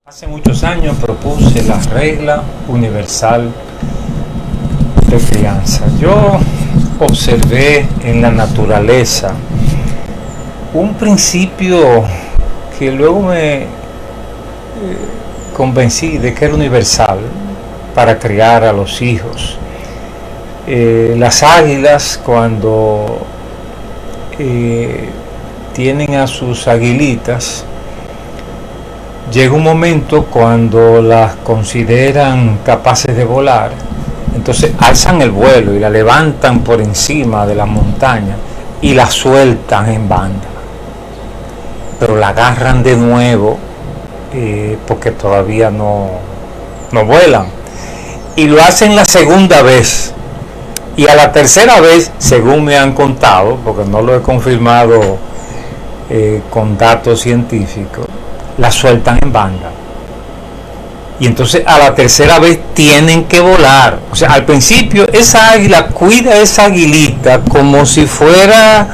Hace muchos años propuse la regla universal de crianza. Yo observé en la naturaleza un principio que luego me convencí de que era universal para criar a los hijos. Las águilas, cuando tienen a sus aguilitas, llega un momento cuando las consideran capaces de volar, entonces alzan el vuelo y la levantan por encima de la montaña y la sueltan en banda, pero la agarran de nuevo porque todavía no vuelan, y lo hacen la segunda vez, y a la tercera vez, según me han contado, porque no lo he confirmado con datos científicos, la sueltan en banda. Y entonces a la tercera vez tienen que volar. O sea, al principio esa águila cuida a esa aguilita como si fuera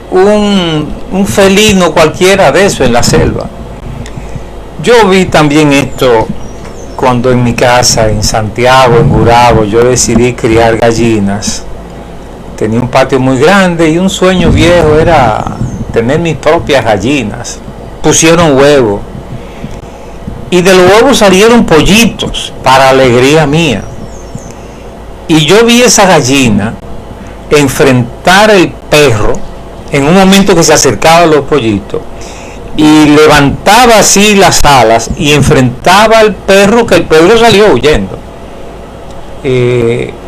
un felino cualquiera de eso en la selva. Yo vi también esto cuando en mi casa, en Santiago, en Gurabo, yo decidí criar gallinas. Tenía un patio muy grande y un sueño viejo era tener mis propias gallinas. Pusieron huevos y de los huevos salieron pollitos para alegría mía, y yo vi esa gallina enfrentar al perro en un momento que se acercaba a los pollitos y levantaba así las alas y enfrentaba al perro, que el perro salió huyendo.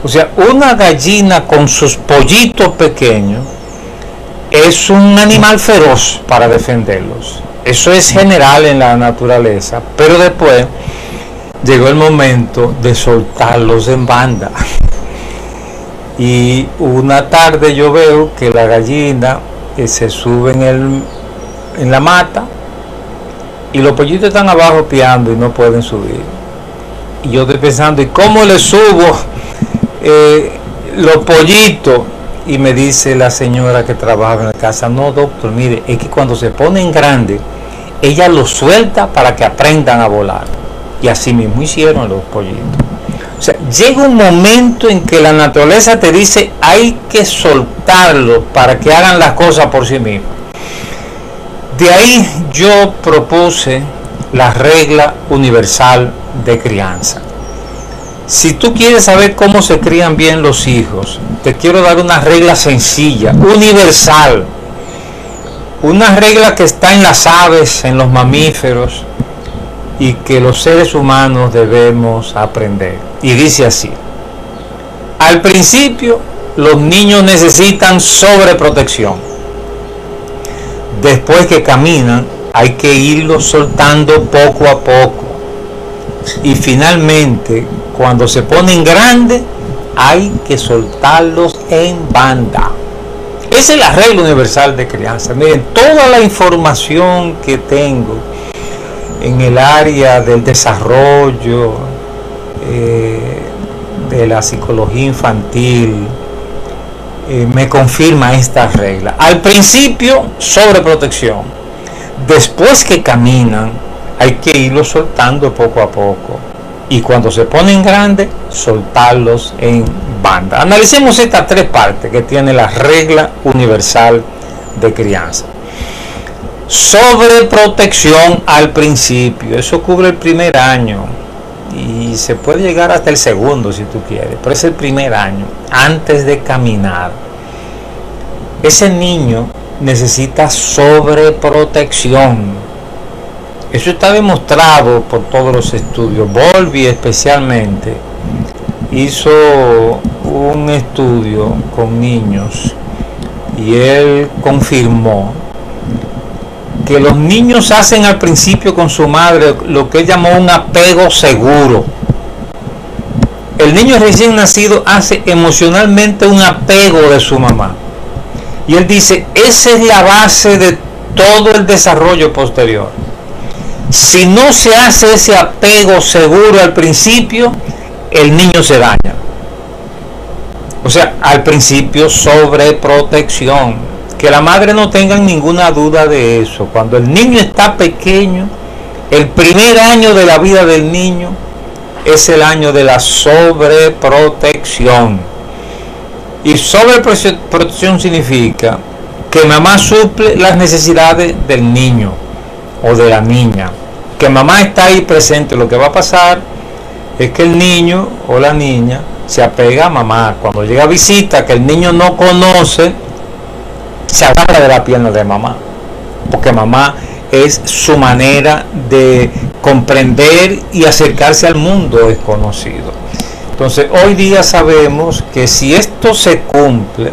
O sea, una gallina con sus pollitos pequeños es un animal feroz para defenderlos. Eso es general en la naturaleza, pero después llegó el momento de soltarlos en banda. Y una tarde yo veo que la gallina se sube en la mata y los pollitos están abajo piando y no pueden subir. Y yo estoy pensando, ¿y cómo le subo los pollitos? Y me dice la señora que trabaja en la casa, no doctor, mire, es que cuando se ponen grandes, ella los suelta para que aprendan a volar. Y así mismo hicieron los pollitos. O sea, llega un momento en que la naturaleza te dice, hay que soltarlos para que hagan las cosas por sí mismos. De ahí yo propuse la regla universal de crianza. Si tú quieres saber cómo se crían bien los hijos, te quiero dar una regla sencilla, universal. Una regla que está en las aves, en los mamíferos, y que los seres humanos debemos aprender. Y dice así: al principio, los niños necesitan sobreprotección. Después que caminan, hay que irlos soltando poco a poco. Y finalmente, cuando se ponen grandes, hay que soltarlos en banda. Esa es la regla universal de crianza. Miren, toda la información que tengo en el área del desarrollo, de la psicología infantil, me confirma esta regla. Al principio, sobreprotección. Después que caminan, hay que irlos soltando poco a poco. Y cuando se ponen grandes, soltarlos en banda. Analicemos estas tres partes que tiene la regla universal de crianza. Sobreprotección al principio, eso cubre el primer año y se puede llegar hasta el segundo si tú quieres, pero es el primer año, antes de caminar. Ese niño necesita sobreprotección. Eso está demostrado por todos los estudios. Bowlby especialmente hizo un estudio con niños y él confirmó que los niños hacen al principio con su madre lo que él llamó un apego seguro. El niño recién nacido hace emocionalmente un apego de su mamá. Y él dice, esa es la base de todo el desarrollo posterior. Si no se hace ese apego seguro al principio, el niño se daña. O sea, al principio sobreprotección. Que la madre no tenga ninguna duda de eso. Cuando el niño está pequeño, El primer año de la vida del niño es el año de la sobreprotección. Y sobreprotección significa que mamá suple las necesidades del niño o de la niña. Que mamá está ahí presente. Lo que va a pasar es que el niño o la niña se apega a mamá. Cuando llega visita que el niño no conoce, se agarra de la pierna de mamá. Porque mamá es su manera de comprender y acercarse al mundo desconocido. Entonces, hoy día sabemos que si esto se cumple,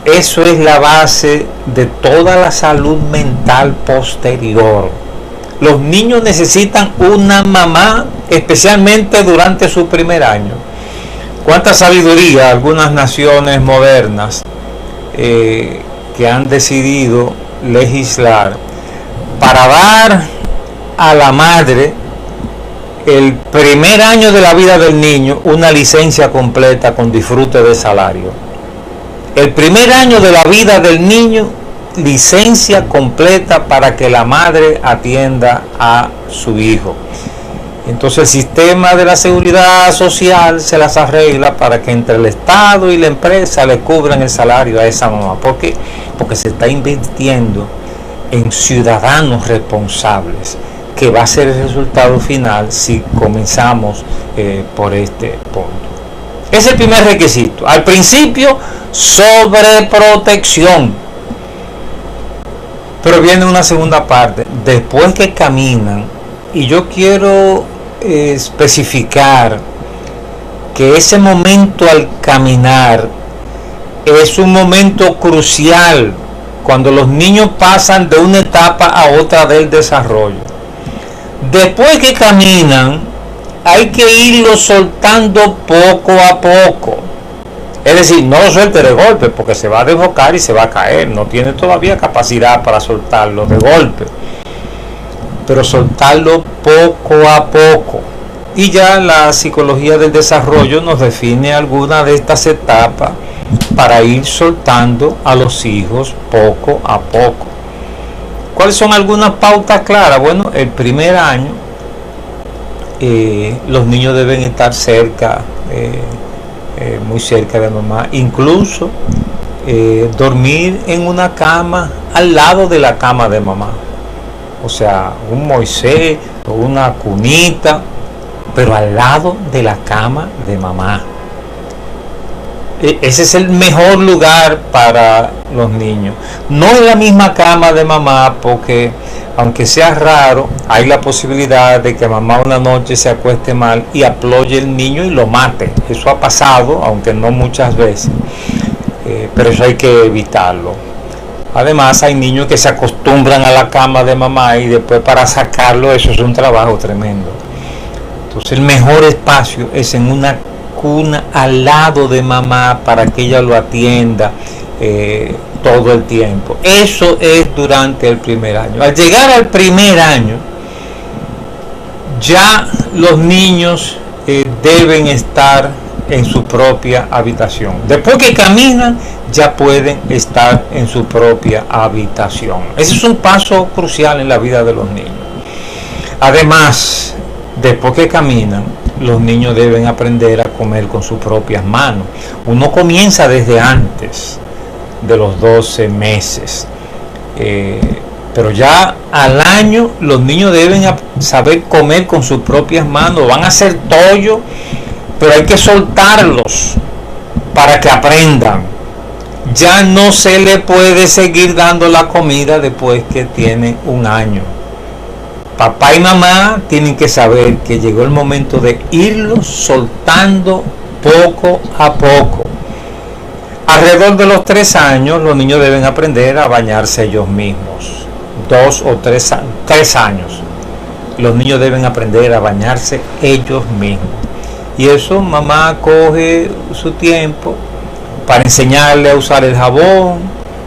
eso es la base de toda la salud mental posterior. Los niños necesitan una mamá, especialmente durante su primer año. Cuánta sabiduría algunas naciones modernas que han decidido legislar para dar a la madre el primer año de la vida del niño una licencia completa con disfrute de salario. El primer año de la vida del niño, licencia completa para que la madre atienda a su hijo. Entonces el sistema de la seguridad social se las arregla para que entre el Estado y la empresa le cubran el salario a esa mamá. ¿Por qué? Porque se está invirtiendo en ciudadanos responsables, que va a ser el resultado final si comenzamos por este punto. Es el primer requisito. Al principio, sobreprotección. Pero viene una segunda parte. Después que caminan, y yo quiero especificar que ese momento al caminar es un momento crucial cuando los niños pasan de una etapa a otra del desarrollo. Después que caminan, hay que irlo soltando poco a poco. Es decir, no lo suelte de golpe porque se va a desbocar y se va a caer. No tiene todavía capacidad para soltarlo de golpe. Pero soltarlo poco a poco. Y ya la psicología del desarrollo nos define algunas de estas etapas para ir soltando a los hijos poco a poco. ¿Cuáles son algunas pautas claras? Bueno, el primer año los niños deben estar cerca, muy cerca de mamá, incluso dormir en una cama al lado de la cama de mamá. O sea, un Moisés o una cunita, pero al lado de la cama de mamá. Ese es el mejor lugar para los niños. No en la misma cama de mamá, porque aunque sea raro, hay la posibilidad de que mamá una noche se acueste mal y aploye el niño y lo mate. Eso ha pasado, aunque no muchas veces, pero eso hay que evitarlo. Además, hay niños que se acostumbran a la cama de mamá y después para sacarlo, eso es un trabajo tremendo. Entonces el mejor espacio es en una cuna al lado de mamá para que ella lo atienda todo el tiempo. Eso es durante el primer año. Al llegar al primer año, ya los niños deben estar en su propia habitación. Después que caminan, ya pueden estar en su propia habitación. Ese es un paso crucial en la vida de los niños. Además, después que caminan, los niños deben aprender a comer con sus propias manos. Uno comienza desde antes de los 12 meses. Pero ya al año los niños deben saber comer con sus propias manos. Van a hacer tollo, pero hay que soltarlos para que aprendan. Ya no se le puede seguir dando la comida después que tienen un año. Papá y mamá tienen que saber que llegó el momento de irlos soltando poco a poco. Alrededor de los 3 años, los niños deben aprender a bañarse ellos mismos. 2 o 3 años. Los niños deben aprender a bañarse ellos mismos. Y eso mamá coge su tiempo para enseñarle a usar el jabón,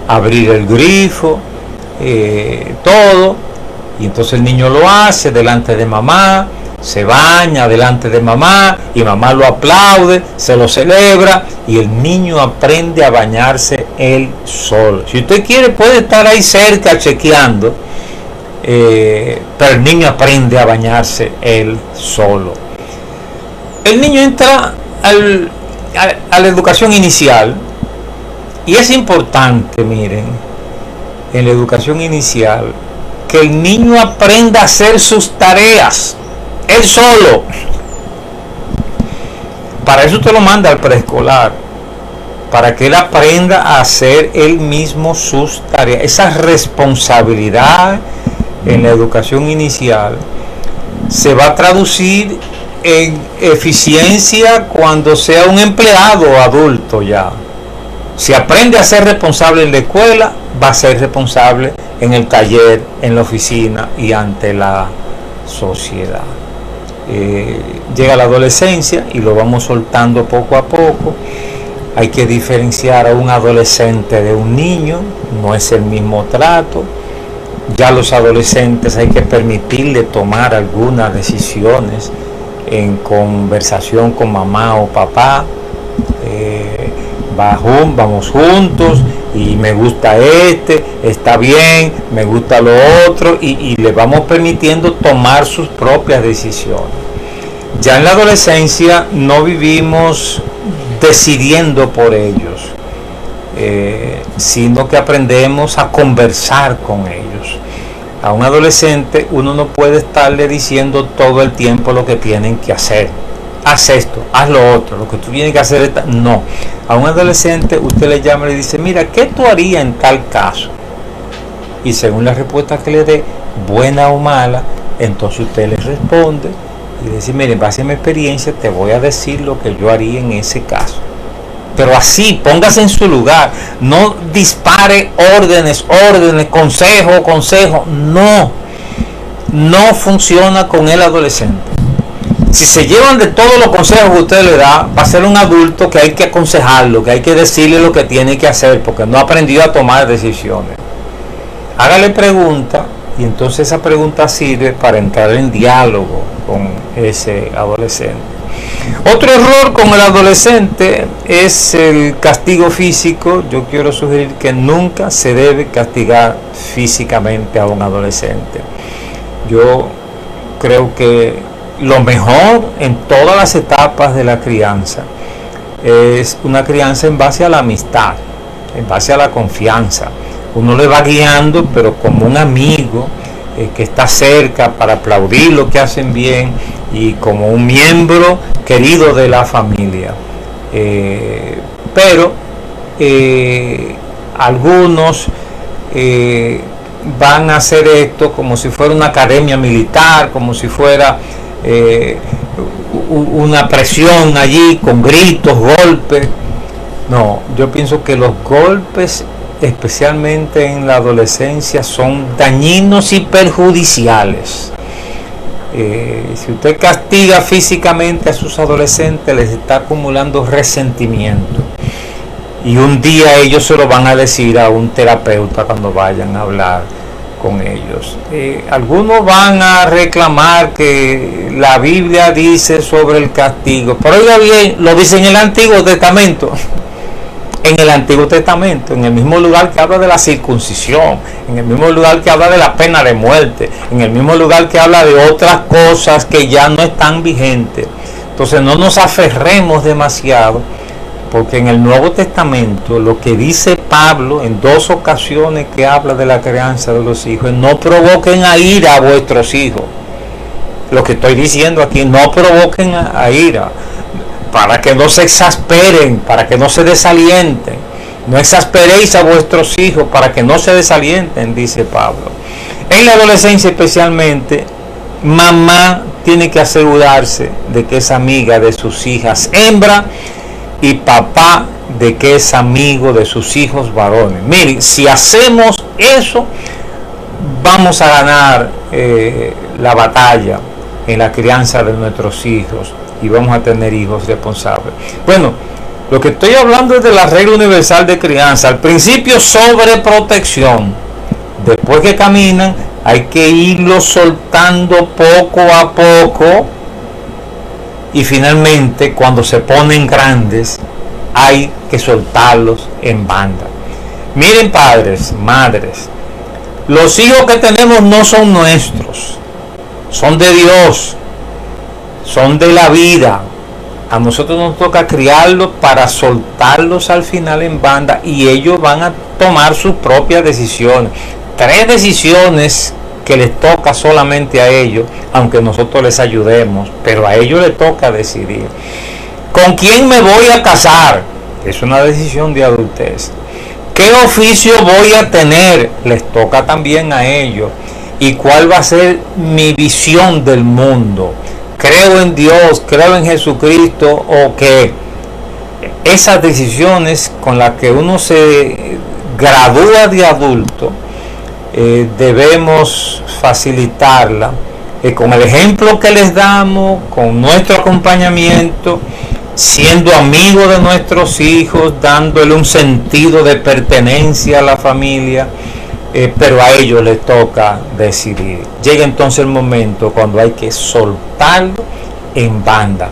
abrir el grifo, todo. Y entonces el niño lo hace delante de mamá, se baña delante de mamá y mamá lo aplaude, se lo celebra y el niño aprende a bañarse él solo. Si usted quiere puede estar ahí cerca chequeando pero el niño aprende a bañarse él solo. El niño entra a la educación inicial, y es importante, miren, en la educación inicial, que el niño aprenda a hacer sus tareas él solo. Para eso te lo manda al preescolar, para que él aprenda a hacer él mismo sus tareas. Esa responsabilidad en la educación inicial se va a traducir en eficiencia cuando sea un empleado adulto ya. Si aprende a ser responsable en la escuela, va a ser responsable en el taller, en la oficina y ante la sociedad. Llega la adolescencia y lo vamos soltando poco a poco. Hay que diferenciar a un adolescente de un niño, no es el mismo trato. Ya los adolescentes hay que permitirle tomar algunas decisiones en conversación con mamá o papá. Vamos juntos y me gusta está bien, me gusta lo otro, y le vamos permitiendo tomar sus propias decisiones. Ya en la adolescencia no vivimos decidiendo por ellos, sino que aprendemos a conversar con ellos. A un adolescente uno no puede estarle diciendo todo el tiempo lo que tienen que hacer. Haz esto, haz lo otro, lo que tú tienes que hacer es no. A un adolescente usted le llama y le dice, mira, ¿qué tú harías en tal caso? Y según la respuesta que le dé, buena o mala, entonces usted le responde y dice, mire, en base a mi experiencia te voy a decir lo que yo haría en ese caso. Pero así, póngase en su lugar, no dispare órdenes, consejo, no funciona con el adolescente. Si se llevan de todos los consejos que usted le da, va a ser un adulto que hay que aconsejarlo, que hay que decirle lo que tiene que hacer, porque no ha aprendido a tomar decisiones. Hágale preguntas, y entonces esa pregunta sirve para entrar en diálogo con ese adolescente. Otro error con el adolescente es el castigo físico. Yo quiero sugerir que nunca se debe castigar físicamente a un adolescente. Yo creo que lo mejor en todas las etapas de la crianza es una crianza en base a la amistad, en base a la confianza. Uno le va guiando, pero como un amigo que está cerca para aplaudir lo que hacen bien, y como un miembro querido de la familia. Pero algunos van a hacer esto como si fuera una academia militar, como si fuera una presión allí con gritos, golpes. No, yo pienso que los golpes, especialmente en la adolescencia, son dañinos y perjudiciales. Si usted castiga físicamente a sus adolescentes, les está acumulando resentimiento, y un día ellos se lo van a decir a un terapeuta cuando vayan a hablar con ellos. Algunos van a reclamar que la Biblia dice sobre el castigo, pero oiga bien, lo dice en el Antiguo Testamento. En el Antiguo Testamento, en el mismo lugar que habla de la circuncisión, en el mismo lugar que habla de la pena de muerte, en el mismo lugar que habla de otras cosas que ya no están vigentes. Entonces no nos aferremos demasiado, porque en el Nuevo Testamento lo que dice Pablo en 2 ocasiones que habla de la crianza de los hijos es: no provoquen a ira a vuestros hijos. Lo que estoy diciendo aquí, no provoquen a ira, para que no se exasperen, para que no se desalienten. No exasperéis a vuestros hijos para que no se desalienten, dice Pablo. En la adolescencia especialmente, mamá tiene que asegurarse de que es amiga de sus hijas hembra, y papá de que es amigo de sus hijos varones. Miren, si hacemos eso, vamos a ganar la batalla en la crianza de nuestros hijos, y vamos a tener hijos responsables. Bueno, lo que estoy hablando es de la regla universal de crianza. Al principio, sobreprotección. Después que caminan, hay que irlos soltando poco a poco, y finalmente, cuando se ponen grandes, hay que soltarlos en banda. Miren, padres, madres, Los hijos que tenemos no son nuestros, son de Dios, son de la vida. A nosotros nos toca criarlos para soltarlos al final en banda y ellos van a tomar sus propias decisiones. 3 decisiones que les toca solamente a ellos, aunque nosotros les ayudemos, pero a ellos les toca decidir. ¿Con quién me voy a casar? Es una decisión de adultez. ¿Qué oficio voy a tener? Les toca también a ellos. ¿Y cuál va a ser mi visión del mundo? ¿Creo en Dios? ¿Creo en Jesucristo? ¿O qué? Esas decisiones con las que uno se gradúa de adulto, debemos facilitarla con el ejemplo que les damos, con nuestro acompañamiento, siendo amigos de nuestros hijos, dándole un sentido de pertenencia a la familia, pero a ellos les toca decidir. Llega entonces el momento cuando hay que soltarlo en banda.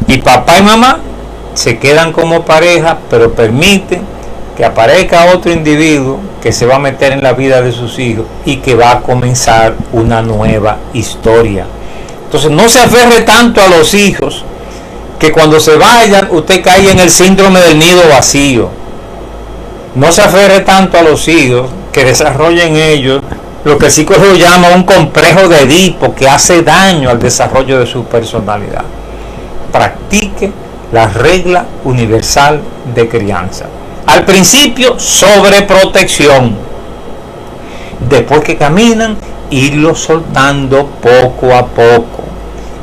Y papá y mamá se quedan como pareja, pero permiten que aparezca otro individuo que se va a meter en la vida de sus hijos y que va a comenzar una nueva historia. Entonces no se aferre tanto a los hijos, que cuando se vayan usted cae en el síndrome del nido vacío. No se aferre tanto a los hijos, que desarrollen ellos lo que el psicólogo llama un complejo de Edipo, que hace daño al desarrollo de su personalidad. Practique la regla universal de crianza. Al principio, sobreprotección. Después que caminan, irlos soltando poco a poco.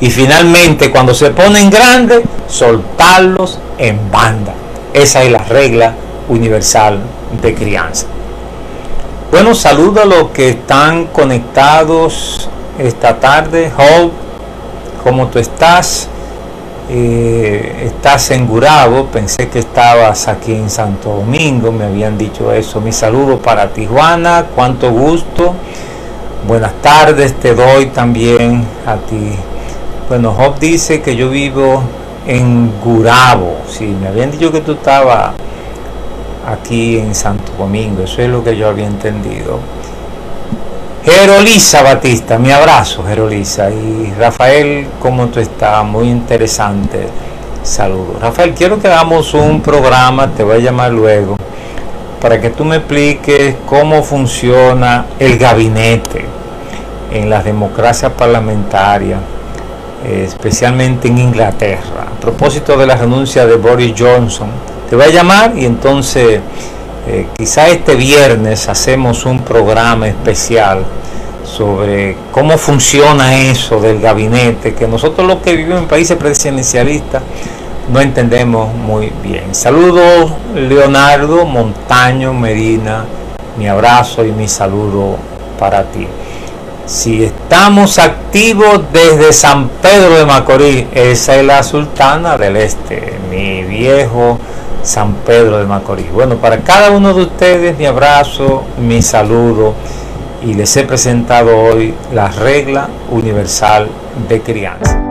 Y finalmente, cuando se ponen grandes, soltarlos en banda. Esa es la regla universal de crianza. Bueno, saludo a los que están conectados esta tarde. Hope, ¿cómo tú estás? Estás en Gurabo, pensé que estabas aquí en Santo Domingo, me habían dicho eso. Mi saludo para Tijuana, cuánto gusto. Buenas tardes te doy también a ti. Bueno, Job dice que yo vivo en Gurabo. Sí, me habían dicho que tú estabas aquí en Santo Domingo, eso es lo que yo había entendido. Jerolisa Batista, mi abrazo, Jerolisa. Y Rafael, ¿cómo tú estás? Muy interesante. Saludos. Rafael, quiero que hagamos un programa, te voy a llamar luego, para que tú me expliques cómo funciona el gabinete en las democracias parlamentarias, especialmente en Inglaterra. A propósito de la renuncia de Boris Johnson, te voy a llamar y entonces quizá este viernes hacemos un programa especial sobre cómo funciona eso del gabinete, que nosotros los que vivimos en países presidencialistas no entendemos muy bien. Saludos Leonardo Montaño Medina, mi abrazo y mi saludo para ti. Si estamos activos desde San Pedro de Macorís, esa es la Sultana del Este, mi viejo San Pedro de Macorís. Bueno, para cada uno de ustedes mi abrazo, mi saludo, y les he presentado hoy la regla universal de crianza.